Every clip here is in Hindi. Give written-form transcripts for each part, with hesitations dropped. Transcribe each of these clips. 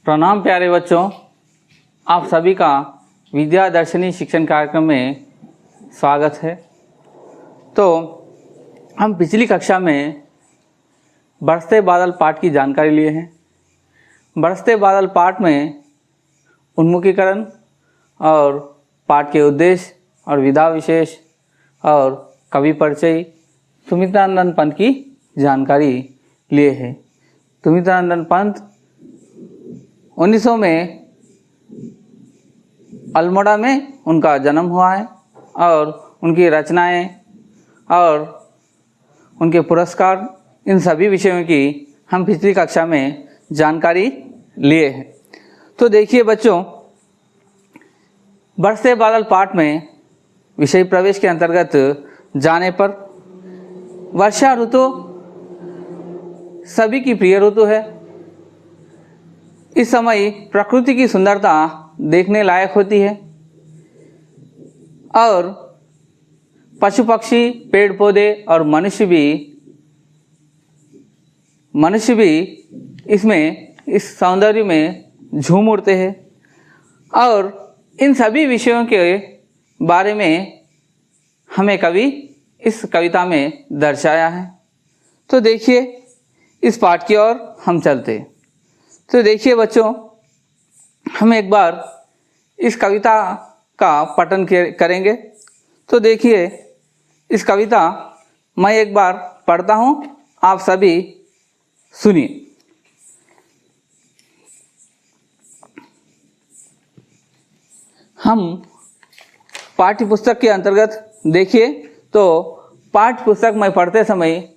प्रणाम प्यारे बच्चों, आप सभी का विद्या दर्शनी शिक्षण कार्यक्रम में स्वागत है। तो हम पिछली कक्षा में बरसते बादल पाठ की जानकारी लिए हैं। बरसते बादल पाठ में उन्मुखीकरण और पाठ के उद्देश्य और विधा विशेष और कवि परिचय सुमित्रानंदन पंत की जानकारी लिए हैं। सुमित्रानंदन पंत 1900 में अल्मोड़ा में उनका जन्म हुआ है और उनकी रचनाएं और उनके पुरस्कार, इन सभी विषयों की हम पिछली कक्षा में जानकारी लिए हैं। तो देखिए बच्चों, बरसते बादल पाठ में विषय प्रवेश के अंतर्गत जाने पर वर्षा ऋतु सभी की प्रिय ऋतु है। इस समय प्रकृति की सुंदरता देखने लायक होती है और पशु पक्षी, पेड़ पौधे और मनुष्य भी इसमें, इस सौंदर्य में झूम उठते हैं और इन सभी विषयों के बारे में हमें कवि इस कविता में दर्शाया है। तो देखिए, इस पाठ की ओर हम चलते हैं। तो देखिए बच्चों, हम एक बार इस कविता का पठन करेंगे। तो देखिए, इस कविता मैं एक बार पढ़ता हूँ, आप सभी सुनिए। हम पाठ्य पुस्तक के अंतर्गत देखिए, तो पाठ्य पुस्तक में पढ़ते समय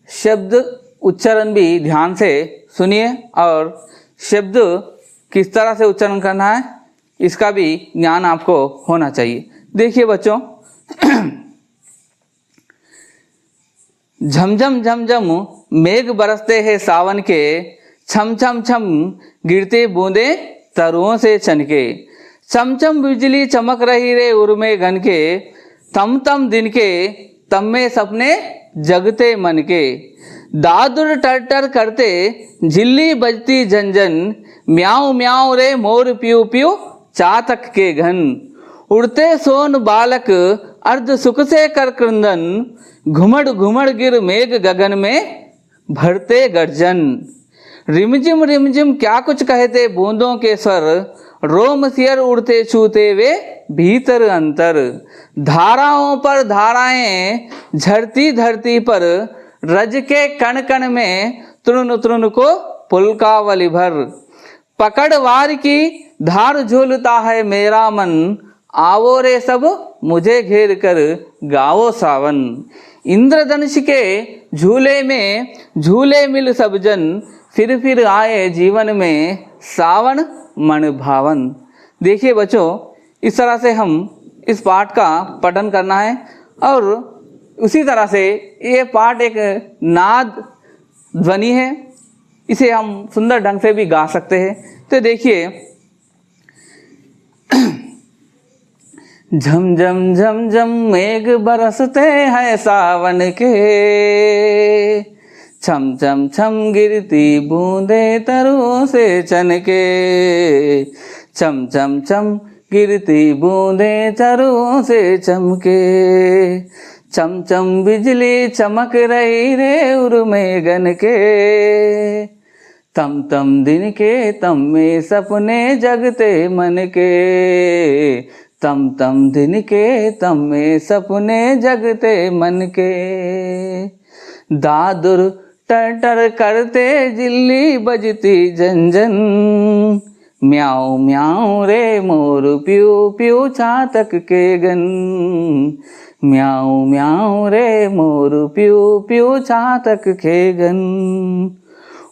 शब्द उच्चारण भी ध्यान से सुनिए और शब्द किस तरह से उच्चारण करना है इसका भी ज्ञान आपको होना चाहिए। देखिए बच्चों, झमझम झमझम मेघ बरसते हैं सावन के, छम छम छम गिरते बूंदे तरुओं से छनके, चमचम बिजली चमक रही रे उर्मे घन के, तम तम दिन के तम में सपने जगते मन के, दादुर टर टर करते झिल्ली बजती झंझन, म्याऊं म्याऊं रे मोर पियू पियू चातक के घन, उड़ते सोन बालक अर्ध सुख से कर क्रंदन, घुमड़ घुमड़ गिर मेघ गगन में भरते गर्जन, रिमझिम क्या कुछ कहते बूंदों के स्वर, रोम सियर उड़ते छूते वे भीतर अंतर, धाराओं पर धाराएं झरती धरती पर, रज के कण कण में तृण तृण को पुलकावली भर, पकड़वार की धार झूलता है मेरा मन, आवो रे सब मुझे घेर कर गाओ सावन, इंद्रधनुष के झूले में झूले मिल सब जन, फिर आए जीवन में सावन मन भावन। देखिए बच्चों, इस तरह से हम इस पाठ का पठन करना है और उसी तरह से ये पाठ एक नाद ध्वनि है, इसे हम सुंदर ढंग से भी गा सकते हैं। तो देखिए, झम झम झम झम मेघ बरसते हैं सावन के, छम छम छम गिरती बूंदे तरुओं से छनके, छम छम छम गिरती बूंदे तरुओं से चमके, चम चम बिजली चमक रही रे उर्मे गन के, तम तम दिन के तम में सपने जगते मन के, तम तम दिन के तम में सपने जगते मन के, दादुर टर टर करते जिल्ली बजती झंझन, म्याऊं म्याऊं रे मोर पियू पियू चातक के गन, म्याऊं म्याऊं रे मोर पियू पियू चातक के गन,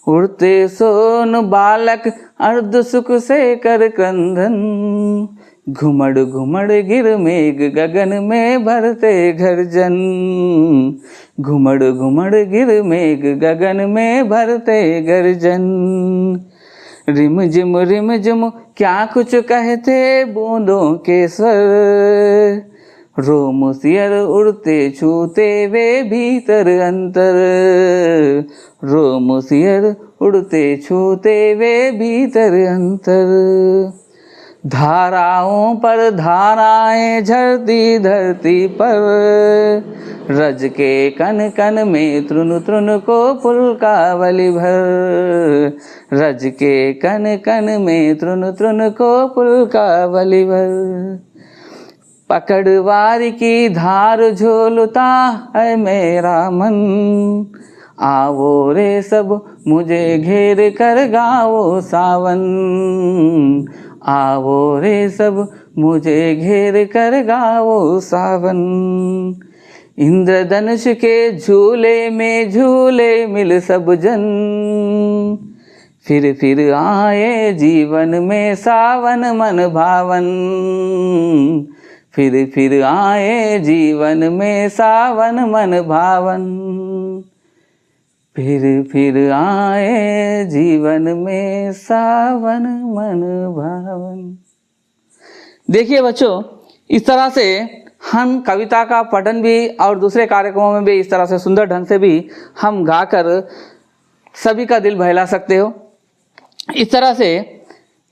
उड़ते सोन बालक अर्ध सुख से कर क्रंदन, घुमड़ घुमड़ गिर मेघ गगन में भरते गर्जन, घुमड़ घुमड़ गिर मेघ गगन में भरते गर्जन, रिमझिम क्या कुछ कहते बूंदों के स्वर, रोम सियर उड़ते छूते वे भीतर अंतर, रोम सियर उड़ते छूते वे भीतर अंतर। धाराओं पर धाराएं झरती धरती पर, रज के कन कन में तृण तृण को पुलकावली भर, रज के कन कन में तृण तृण को पुलकावली भर। पकड़वार की धार झोलता है मेरा मन, आओ रे सब मुझे घेर कर गाओ सावन, आओ रे सब मुझे घेर कर गाओ सावन। इंद्रधनुष के झूले में झूले मिल सब जन, फिर आए जीवन में सावन मन भावन, फिर आए जीवन में सावन मन भावन, फिर आए जीवन में सावन मन भावन। देखिए बच्चों, इस तरह से हम कविता का पठन भी और दूसरे कार्यक्रमों में भी इस तरह से सुंदर ढंग से भी हम गाकर सभी का दिल बहला सकते हो। इस तरह से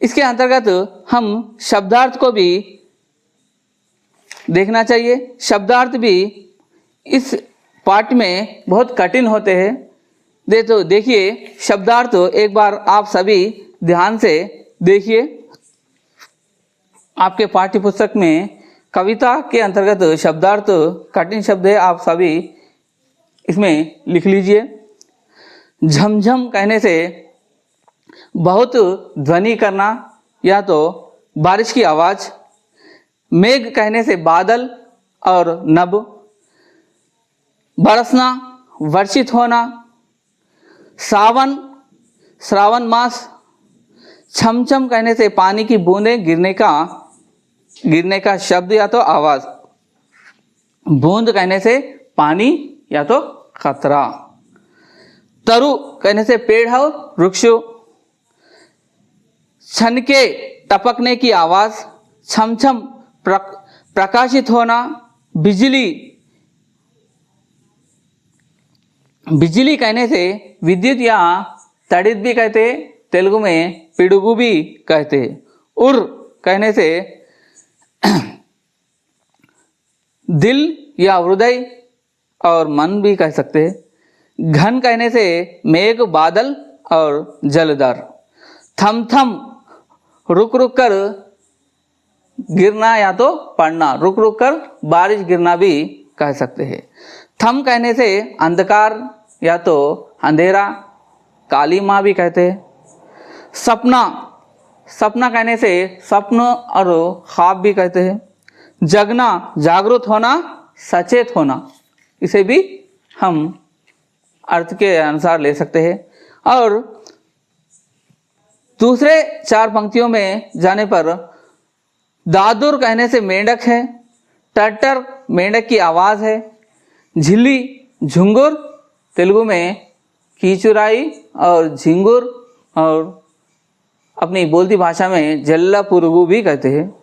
इसके अंतर्गत हम शब्दार्थ को भी देखना चाहिए। शब्दार्थ भी इस पाठ में बहुत कठिन होते हैं। देखिए शब्दार्थ एक बार आप सभी ध्यान से देखिए। आपके पाठ्य पुस्तक में कविता के अंतर्गत शब्दार्थ कठिन शब्द है, आप सभी इसमें लिख लीजिए। झमझम कहने से बहुत ध्वनि करना या तो बारिश की आवाज, मेघ कहने से बादल और नभ, बरसना वर्षित होना, सावन श्रावण मास, छमछम कहने से पानी की बूंदें गिरने का शब्द या तो आवाज, बूंद कहने से पानी या तो खतरा, तरु कहने से पेड़ और वृक्ष, छनके टपकने की आवाज, छमछम प्रकाशित होना, बिजली कहने से विद्युत या तड़ित भी कहते, तेलुगु में पिडुगु भी कहते। उर कहने से दिल या हृदय और मन भी कह सकते हैं। घन कहने से मेघ बादल और जलधर। थम थम रुक रुक कर गिरना या तो पड़ना, रुक रुक कर बारिश गिरना भी कह सकते हैं। थम कहने से अंधकार या तो अंधेरा, काली माँ भी कहते हैं। सपना कहने से स्वप्न और ख्वाब भी कहते हैं। जगना जागरूक होना, सचेत होना, इसे भी हम अर्थ के अनुसार ले सकते हैं। और दूसरे चार पंक्तियों में जाने पर दादुर कहने से मेंढक है, टटर मेंढक की आवाज है, झिल्ली झुंगुर तेलुगु में कीचुराई और झिंगुर और अपनी बोलती भाषा में जल्ला पुरुगु भी कहते हैं।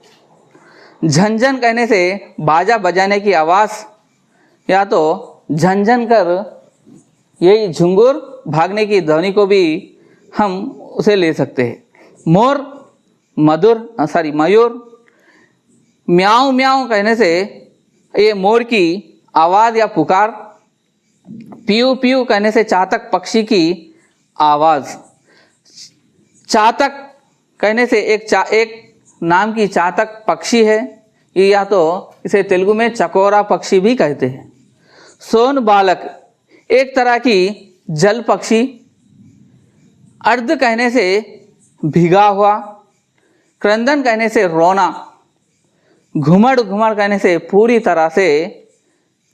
झंझन कहने से बाजा बजाने की आवाज या तो झंझन कर यही झुंगुर भागने की ध्वनि को भी हम उसे ले सकते हैं। मयूर, म्याऊ म्याऊ कहने से ये मोर की आवाज या पुकार, पीयू पीयू कहने से चातक पक्षी की आवाज, चातक कहने से एक नाम की चातक पक्षी है, ये या तो इसे तेलुगु में चकोरा पक्षी भी कहते हैं। सोन बालक एक तरह की जल पक्षी, अर्ध कहने से भीगा हुआ, क्रंदन कहने से रोना, घुमड़ घुमड़ कहने से पूरी तरह से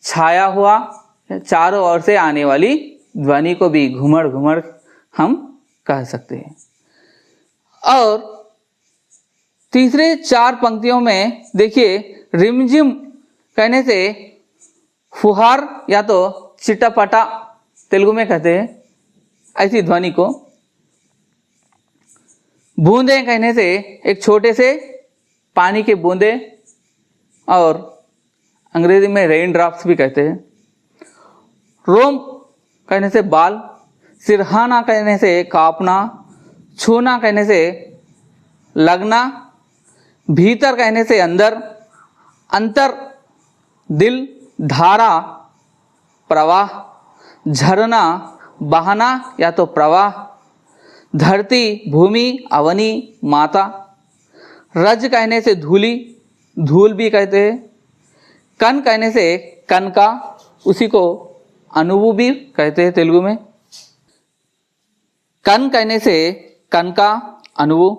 छाया हुआ, चारों ओर से आने वाली ध्वनि को भी घुमड़ घुमड़ हम कह सकते हैं। और तीसरे चार पंक्तियों में देखिए, रिमझिम कहने से फुहार या तो चिटपटा तेलुगु में कहते हैं ऐसी ध्वनि को, बूंदे कहने से एक छोटे से पानी के बूंदे और अंग्रेजी में रेन ड्रॉप्स भी कहते हैं। रोम कहने से बाल, सिरहाना कहने से कांपना, छूना कहने से लगना, भीतर कहने से अंदर, अंतर दिल, धारा प्रवाह, झरना बहाना या तो प्रवाह, धरती भूमि अवनी माता, रज कहने से धूली, धूल भी कहते हैं। कन कहने से कनका, उसी को अणुవు भी कहते हैं तेलुगु में। कन कहने से कनका अणुవు,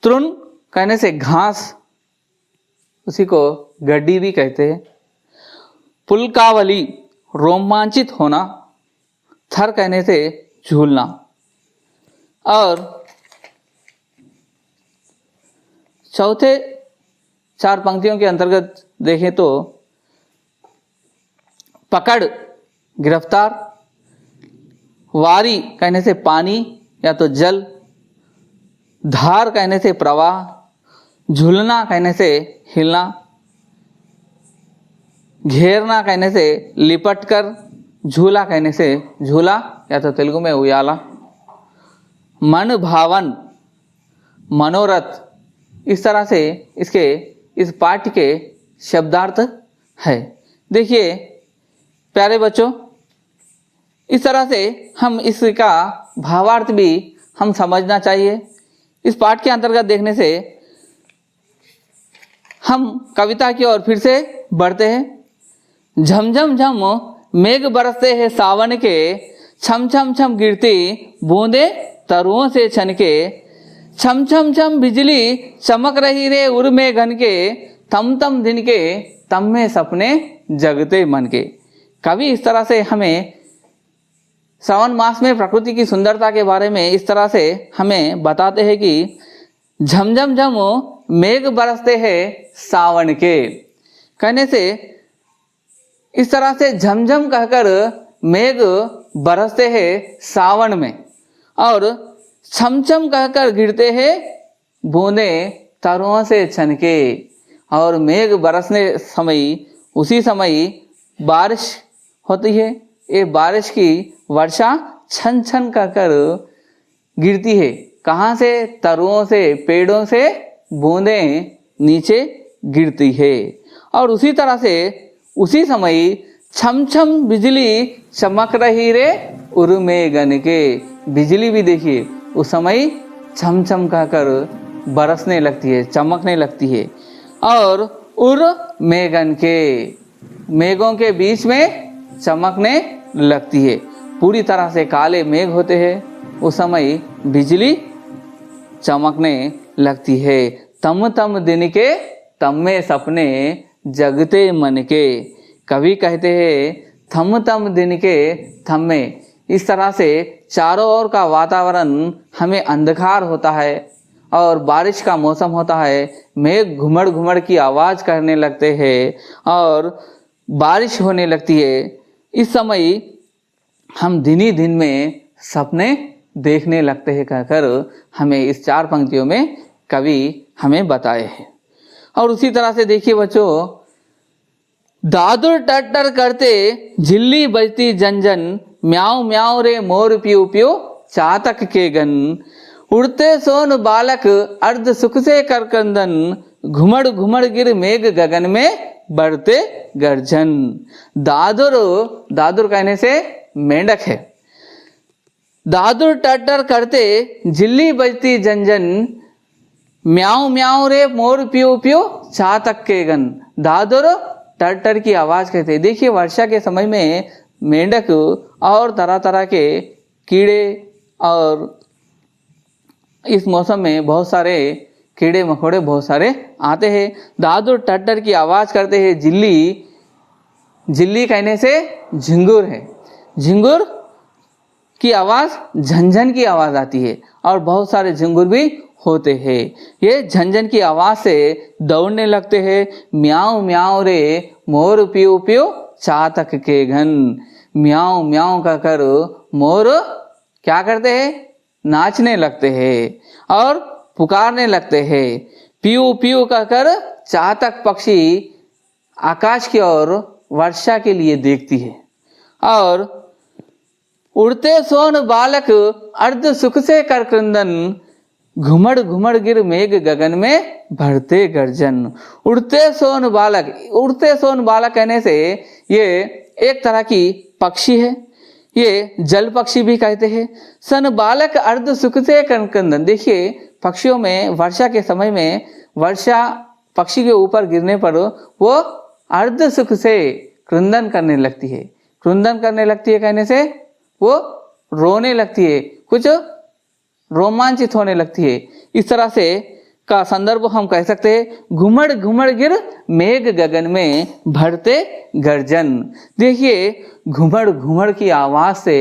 तृण कहने से घास, उसी को गड्डी भी कहते हैं। पुलकावली रोमांचित होना, थर कहने से झूलना। और चौथे 4 पंक्तियों के अंतर्गत देखें तो पकड़ गिरफ्तार, वारी कहने से पानी या तो जल, धार कहने से प्रवाह, झूलना कहने से हिलना, घेरना कहने से लिपट कर, झूला कहने से झूला या तो तेलुगु में उयाला, मन भावन मनोरथ। इस तरह से इस पाठ्य के शब्दार्थ है। देखिए प्यारे बच्चों, इस तरह से हम इसका भावार्थ भी हम समझना चाहिए। इस पाठ के अंतर्गत देखने से हम कविता की ओर फिर से बढ़ते हैं। झमझम झम मेघ बरसते हैं सावन के, छम छम छम गिरती बूंदे तरुओं से छनके, छम छम छम बिजली चमक रही रे उर में घन के, तम तम दिन के तम में सपने जगते मन के। कवि इस तरह से हमें सावन मास में प्रकृति की सुंदरता के बारे में इस तरह से हमें बताते हैं कि झमझम झम मेघ बरसते हैं सावन के, कहने से इस तरह से झमझम कहकर मेघ बरसते हैं सावन में, और छमछम कहकर गिरते हैं बूंदे तरुओं से छनके। और मेघ बरसने समय उसी समय बारिश होती है। ये बारिश की वर्षा छन छन कहकर गिरती है। कहाँ से? तरुओं से, पेड़ों से बूंदें नीचे गिरती है। और उसी तरह से उसी समय छम छम बिजली चमक रही रे उर में गन के। बिजली भी देखिए उस समय छम छम कहकर बरसने लगती है, चमकने लगती है। और उर मेघन के, मेघों के बीच में चमकने लगती है। पूरी तरह से काले मेघ होते हैं, उस समय बिजली चमकने लगती है। तम तम दिन के तम में सपने जगते मन के। कवि कहते हैं थम तम दिन के थम में। इस तरह से चारों ओर का वातावरण हमें अंधकार होता है और बारिश का मौसम होता है। मेघ घुमड़ घुमड़ की आवाज़ करने लगते हैं और बारिश होने लगती है। इस समय हम दिन ही दिन में सपने देखने लगते हैं कहकर हमें इस 4 पंक्तियों में कवि हमें बताए हैं। और उसी तरह से देखिए बच्चों, दादुर टट्टर करते झिल्ली बजती जनजन, म्याऊ म्याऊ रे मोर पियो पियो चातक के गन, उड़ते सोन बालक अर्ध सुख से करकंदन, घुमड़ घुमड़ गिर मेघ गगन में बढ़ते गर्जन। दादुर, दादुर कहने से मेंढक है। दादुर टट्टर करते झिल्ली बजती जनजन, म्याऊ म्याऊ रे मोर पियो पियो चातक के गन। दादुर टट्टर की आवाज़ कहते। देखिए वर्षा के समय में मेंढक और तरह तरह के कीड़े, और इस मौसम में बहुत सारे कीड़े मकोड़े बहुत सारे आते हैं। दादुर टट्टर की आवाज़ करते हैं। झिल्ली, झिल्ली कहने से झिंगुर है। झिंगुर की आवाज़ झंझन की आवाज़ आती है और बहुत सारे झिंगुर भी होते हैं। ये झंझन की आवाज़ से दौड़ने लगते हैं। म्याऊ म्याऊ रे मोर पियो पियो चातक के घन। म्याऊ म्याऊ कहकर मोर क्या करते हैं? नाचने लगते हैं और पुकारने लगते हैं। पीऊ पीऊ कहकर चातक पक्षी आकाश की ओर वर्षा के लिए देखती है। और उड़ते सोन बालक अर्ध सुख से कर क्रंदन, घुमड़ घुमड़ गिर मेघ गगन में भरते गर्जन। उड़ते सोन बालक, उड़ते सोन बालक कहने से ये एक तरह की पक्षी है, ये जल पक्षी भी कहते हैं। सन बालक अर्ध सुख से कर क्रंदन, देखिए पक्षियों में वर्षा के समय में वर्षा पक्षी के ऊपर गिरने पर वो अर्ध सुख से क्रंदन करने लगती है। क्रंदन करने लगती है कहने से वो रोने लगती है, कुछ रोमांचित होने लगती है। इस तरह से का संदर्भ हम कह सकते हैं घुमड़ घुमड़ गिर मेघ गगन में भरते गर्जन। देखिए घुमड़ घुमड़ की आवाज से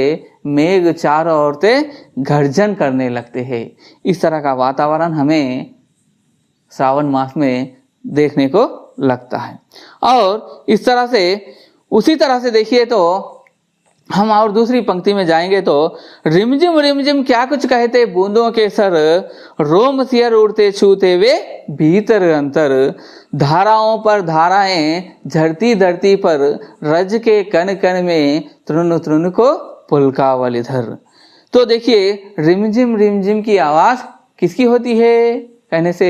मेघ चारों ओर से गर्जन करने लगते हैं। इस तरह का वातावरण हमें श्रावण मास में देखने को लगता है। और इस तरह से, उसी तरह से देखिए तो हम और दूसरी पंक्ति में जाएंगे तो रिमझिम रिमझिम क्या कुछ कहते बूंदों के सर, रोम सियर उड़ते छूते वे भीतर अंतर। धाराओं पर धाराएं झरती धरती पर, रज के कण कण में तृण तृण को पुलकावल इधर। तो देखिए रिमझिम रिमझिम की आवाज किसकी होती है कहने से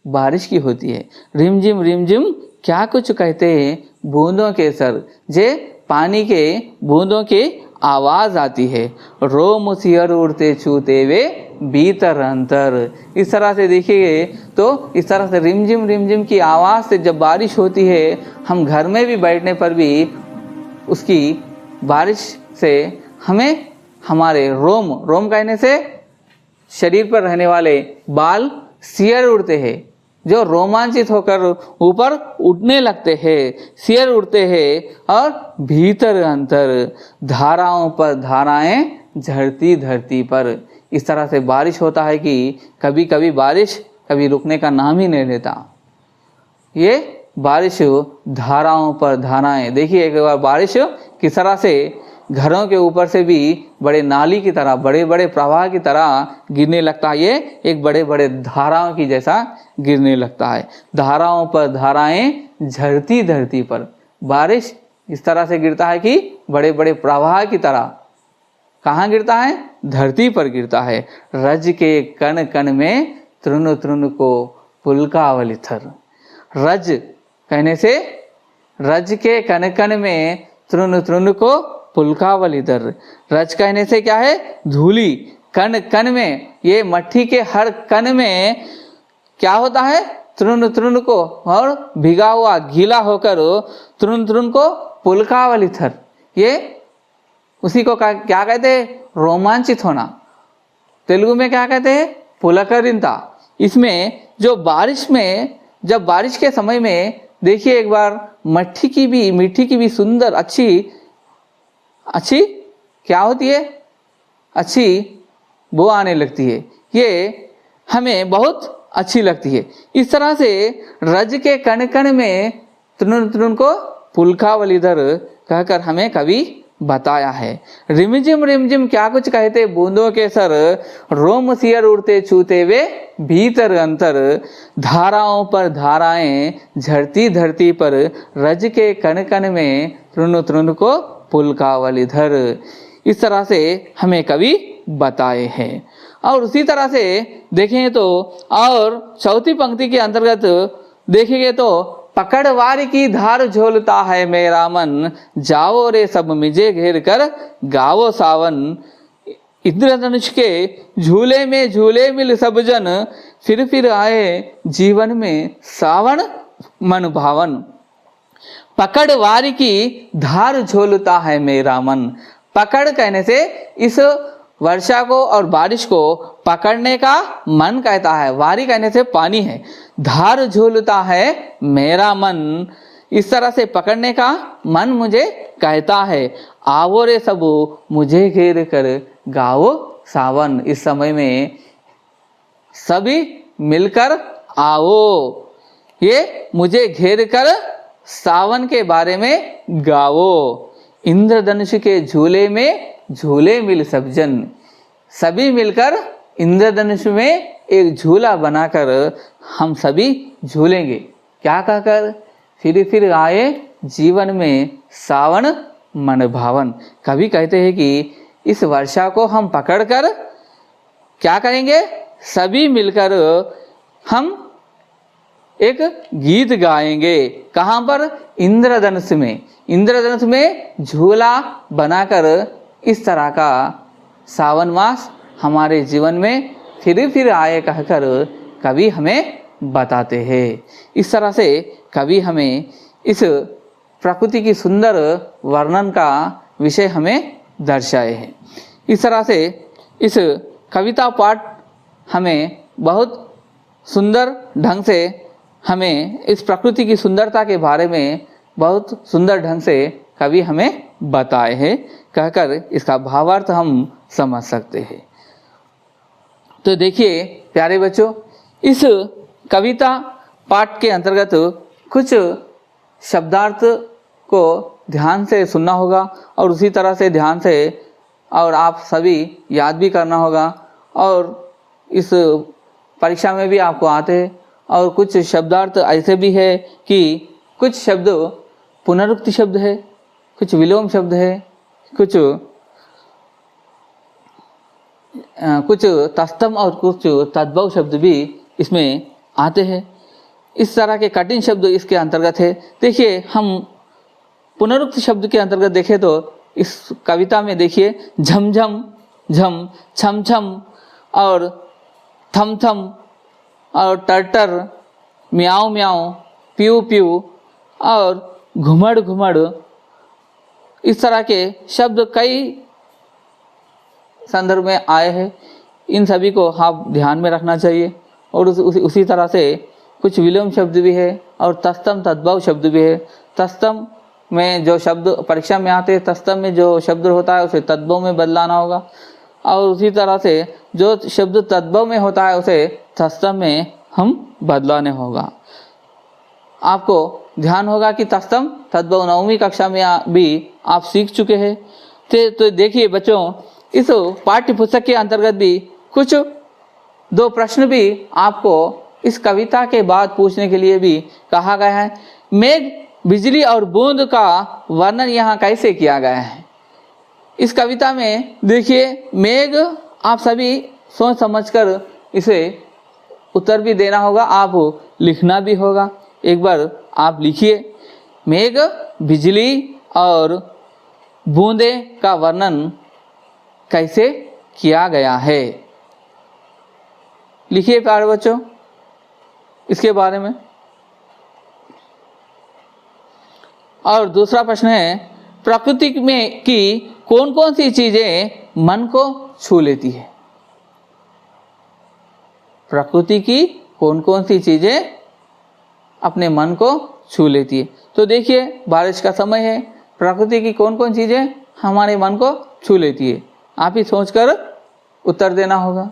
बारिश की होती है। रिमझिम रिमझिम क्या कुछ कहते हैं बूंदों के सर, जे पानी के बूंदों की आवाज आती है। रोम सियर उड़ते छूते वे भीतर अंतर। इस तरह से देखिए तो इस तरह से रिमझिम रिमझिम की आवाज से जब बारिश होती है, हम घर में भी बैठने पर भी उसकी बारिश से हमें हमारे रोम कहने से शरीर पर रहने वाले बाल सियर उड़ते हैं, जो रोमांचित होकर ऊपर उठने लगते हैं, सियर उड़ते हैं। और भीतर अंतर, धाराओं पर धाराएं झरती धरती पर। इस तरह से बारिश होता है कि कभी कभी बारिश कभी रुकने का नाम ही नहीं लेता। ये बारिश धाराओं पर धाराएं, देखिए एक बार बारिश किस तरह से घरों के ऊपर से भी बड़े नाली की तरह, बड़े बड़े प्रवाह की तरह गिरने लगता है। ये एक बड़े बड़े धाराओं की जैसा गिरने लगता है। धाराओं पर धाराएं झरती धरती पर, बारिश इस तरह से गिरता है कि बड़े बड़े प्रवाह की तरह। कहाँ गिरता है? धरती पर गिरता है। रज के कण कण में तृण तृण को पुलकावल थर। रज कहने से रज के कण कण में तृण तृण को पुलकावल इधर। रज कहने से क्या है? धूली। कण कण में, ये मट्टी के हर कण में क्या होता है? तृण तृण को, और भिगा हुआ गीला होकर तृण तृण को पुलकावल इधर। ये उसी को क्या कहते हैं? रोमांचित होना। तेलुगु में क्या कहते हैं? पुलकरिंता। इसमें जो बारिश में, जब बारिश के समय में देखिए एक बार मिट्टी की भी सुंदर अच्छी क्या होती है? अच्छी बू आने लगती है। ये हमें बहुत अच्छी लगती है। इस तरह से रज के कण कण में तृण तृण को पुलकावल इधर कहकर हमें कवि बताया है। रिमझिम रिमझिम क्या कुछ कहते बूंदों के सर, रोम सियर उड़ते छूते वे भीतर अंतर। धाराओं पर धाराएं झरती धरती पर, रज के कण कण में तृण तृण को पुलकावल इधर। इस तरह से हमें कवि बताए हैं। और उसी तरह से देखेंगे तो और चौथी पंक्ति के अंतर्गत देखेंगे तो पकड़वारी की धार झोलता है मेरा मन, जाओ रे सब मिजे घेर कर गावो सावन। इंद्रधनुष के झूले में झूले मिल सब जन, फिर आए जीवन में सावन मन भावन। पकड़वारी की धार झोलता है मेरा मन। पकड़ कहने से इस वर्षा को और बारिश को पकड़ने का मन कहता है। वारी कहने से पानी है। धार झोलता है मेरा मन, इस तरह से पकड़ने का मन मुझे कहता है। आवो रे सबो मुझे घेर कर गाओ सावन। इस समय में सभी मिलकर आओ, ये मुझे घेर कर सावन के बारे में गाओ। इंद्रधनुष के झूले में झूले मिल सब जन, सभी मिलकर इंद्रधनुष में एक झूला बनाकर हम सभी झूलेंगे। क्या कहकर? फिर आए जीवन में सावन मन भावन। कवि कहते हैं कि इस वर्षा को हम पकड़कर क्या करेंगे? सभी मिलकर हम एक गीत गाएंगे। कहाँ पर? इंद्रधनुष में। इंद्रधनुष में झूला बनाकर इस तरह का सावन मास हमारे जीवन में फिर आए कहकर कवि हमें बताते हैं। इस तरह से कवि हमें इस प्रकृति की सुंदर वर्णन का विषय हमें दर्शाए हैं। इस तरह से इस कविता पाठ हमें बहुत सुंदर ढंग से हमें इस प्रकृति की सुंदरता के बारे में बहुत सुंदर ढंग से कवि हमें बताए हैं, कहकर इसका भावार्थ हम समझ सकते हैं। तो देखिए प्यारे बच्चों, इस कविता पाठ के अंतर्गत कुछ शब्दार्थ को ध्यान से सुनना होगा और उसी तरह से ध्यान से और आप सभी याद भी करना होगा। और इस परीक्षा में भी आपको आते हैं। और कुछ शब्दार्थ ऐसे भी है कि कुछ शब्द पुनरुक्ति शब्द है, कुछ विलोम शब्द है, कुछ तस्तम और कुछ तद्भव शब्द भी इसमें आते हैं। इस तरह के कठिन शब्द इसके अंतर्गत है। देखिए हम पुनरुक्ति शब्द के अंतर्गत देखें तो इस कविता में देखिए झमझम झम, छम छम और थम थम और टर्टर, म्याऊ म्याऊ, प्यू प्यू और घुमड़ घुमड़, इस तरह के शब्द कई संदर्भ में आए हैं। इन सभी को आप ध्यान में रखना चाहिए। और उसी तरह से कुछ विलोम शब्द भी है और तस्तम तद्भव शब्द भी है। तस्तम में जो शब्द परीक्षा में आते हैं, तस्तम में जो शब्द होता है उसे तद्भव में बदलाना होगा। और उसी तरह से जो शब्द तद्भव में होता है उसे तस्तम में हम बदलाने होगा। आपको ध्यान होगा कि तस्तम तद्भव 9वीं कक्षा में भी आप सीख चुके हैं। तो देखिए बच्चों, इस पाठ्य पुस्तक के अंतर्गत भी कुछ 2 प्रश्न भी आपको इस कविता के बाद पूछने के लिए भी कहा गया है। मेघ, बिजली और बूंद का वर्णन यहाँ कैसे किया गया है? इस कविता में देखिए मेघ, आप सभी सोच समझकर इसे उत्तर भी देना होगा, आप लिखना भी होगा। एक बार आप लिखिए, मेघ, बिजली और बूंदे का वर्णन कैसे किया गया है? लिखिए प्यारे बच्चों इसके बारे में। और दूसरा प्रश्न है, प्रकृति में की कौन कौन सी चीजें मन को छू लेती है? प्रकृति की कौन कौन सी चीजें अपने मन को छू लेती है? तो देखिए बारिश का समय है, प्रकृति की कौन कौन चीजें हमारे मन को छू लेती है? आप ही सोचकर उत्तर देना होगा।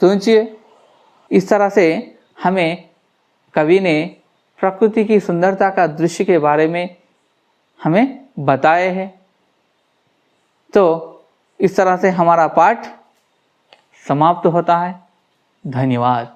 सोचिए। इस तरह से हमें कवि ने प्रकृति की सुंदरता का दृश्य के बारे में हमें बताए हैं। तो इस तरह से हमारा पाठ समाप्त होता है। धन्यवाद।